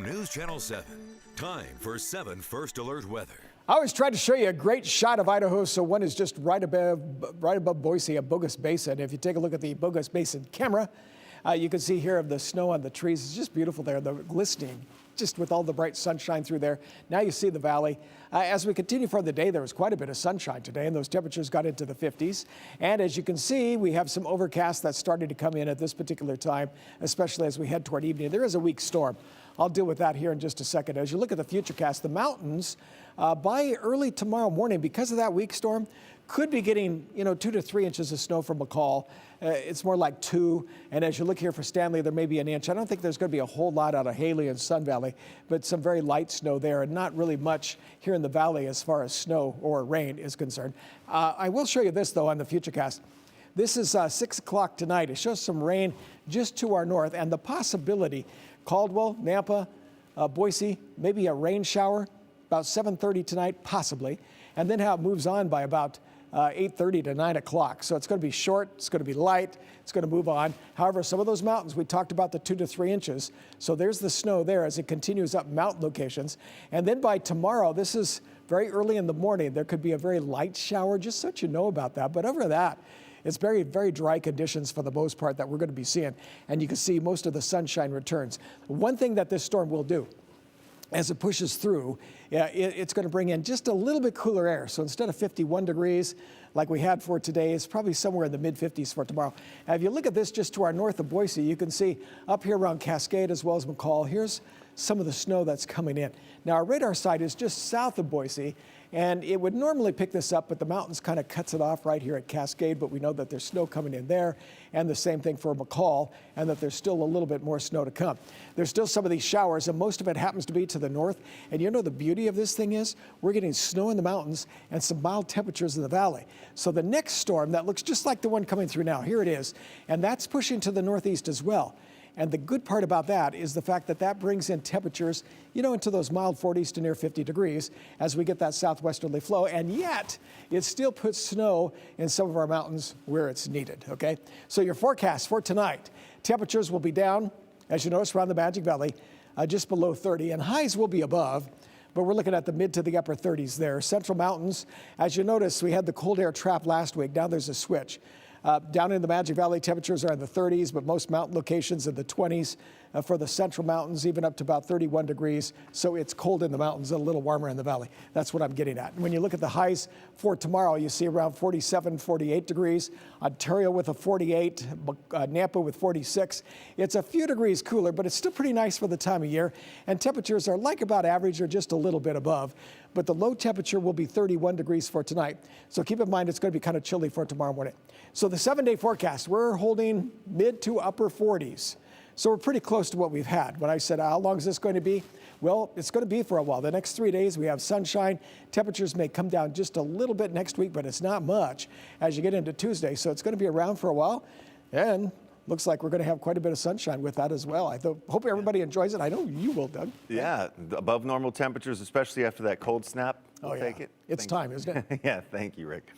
News Channel 7. Time for 7 First Alert weather. I always try to show you a great shot of Idaho, so one is just right above Boise, a Bogus Basin. If you take a look at the Bogus Basin camera, you can see here of the snow on the trees. It's just beautiful there, the glistening, just with all the bright sunshine through there. Now you see the valley. As we continue for the day, there was quite a bit of sunshine today, and those temperatures got into the 50s. And as you can see, we have some overcast that's starting to come in at this particular time, especially as we head toward evening. There is a weak storm. I'll deal with that here in just a second. As you look at the FUTURECAST, the mountains by early tomorrow morning, because of that weak storm, could be getting 2 to 3 inches of snow from McCall. It's more like 2. And as you look here for Stanley, there may be an inch. I don't think there's going to be a whole lot out of Haley and Sun Valley, but some very light snow there, and not really much here in the valley as far as snow or rain is concerned. I will show you this, though, on the FUTURECAST. This is 6 o'clock tonight. It shows some rain just to our north, and the possibility, Caldwell, Nampa, Boise, maybe a rain shower about 7:30 tonight, possibly, and then how it moves on by about 8:30 to 9 o'clock. So it's going to be short, it's going to be light, it's going to move on. However, some of those mountains, we talked about the 2 to 3 inches. So there's the snow there as it continues up mountain locations. And then by tomorrow, this is very early in the morning, there could be a very light shower, just so that you know about that. But over that, it's very, very dry conditions for the most part that we're going to be seeing. And you can see most of the sunshine returns. One thing that this storm will do, as it pushes through, it's going to bring in just a little bit cooler air. So instead of 51 degrees like we had for today, it's probably somewhere in the mid-50s for tomorrow. Now, if you look at this just to our north of Boise, you can see up here around Cascade as well as McCall, here's some of the snow that's coming in. Now, our radar site is just south of Boise, and it would normally pick this up, but the mountains kind of cuts it off right here at Cascade, but we know that there's snow coming in there, and the same thing for McCall, and that there's still a little bit more snow to come. There's still some of these showers, and most of it happens to be to the north, and you know the beauty of this thing is we're getting snow in the mountains and some mild temperatures in the valley. So the next storm that looks just like the one coming through now, here it is, and that's pushing to the northeast as well. And the good part about that is the fact that that brings in temperatures, into those mild 40s to near 50 degrees as we get that southwesterly flow. And yet, it still puts snow in some of our mountains where it's needed, okay? So your forecast for tonight, temperatures will be down, as you notice, around the Magic Valley, just below 30, and highs will be above. But we're looking at the mid to the upper 30s there. Central mountains, as you notice, we had the cold air trap last week. Now there's a switch. Down in the Magic Valley, temperatures are in the 30s, but most mountain locations in the 20s. For the central mountains, even up to about 31 degrees. So it's cold in the mountains and a little warmer in the valley. That's what I'm getting at. And when you look at the highs for tomorrow, you see around 47, 48 degrees. Ontario with a 48, Nampa with 46. It's a few degrees cooler, but it's still pretty nice for the time of year. And temperatures are like about average or just a little bit above. But the low temperature will be 31 degrees for tonight. So keep in mind, it's going to be kind of chilly for tomorrow morning. So the 7-day forecast, we're holding mid to upper 40s. So we're pretty close to what we've had. When I said, how long is this going to be? Well, it's going to be for a while. The next 3 days, we have sunshine. Temperatures may come down just a little bit next week, but it's not much as you get into Tuesday. So it's going to be around for a while. And looks like we're going to have quite a bit of sunshine with that as well. I hope everybody enjoys it. I know you will, Doug. Yeah, above normal temperatures, especially after that cold snap. We'll take it. It's time, isn't it? Yeah, thank you, Rick.